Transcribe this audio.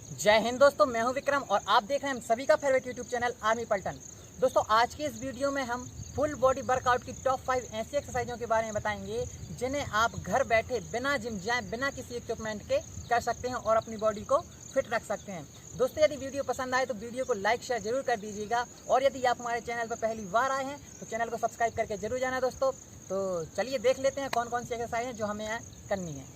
जय हिंद दोस्तों, मैं हूं विक्रम और आप देख रहे हैं हम सभी का फेवरेट यूट्यूब चैनल आर्मी पल्टन। दोस्तों आज की इस वीडियो में हम फुल बॉडी वर्कआउट की टॉप 5 ऐसी एक्सरसाइजों के बारे में बताएंगे जिन्हें आप घर बैठे बिना जिम जाए बिना किसी इक्विपमेंट के कर सकते हैं और अपनी बॉडी को फिट रख सकते हैं। दोस्तों यदि वीडियो पसंद आए तो वीडियो को लाइक शेयर जरूर कर दीजिएगा और यदि आप हमारे चैनल पर पहली बार आए हैं तो चैनल को सब्सक्राइब करके जरूर जाना दोस्तों। तो चलिए देख लेते हैं कौन कौन सी एक्सरसाइज हैं जो हमें यहाँ करनी है।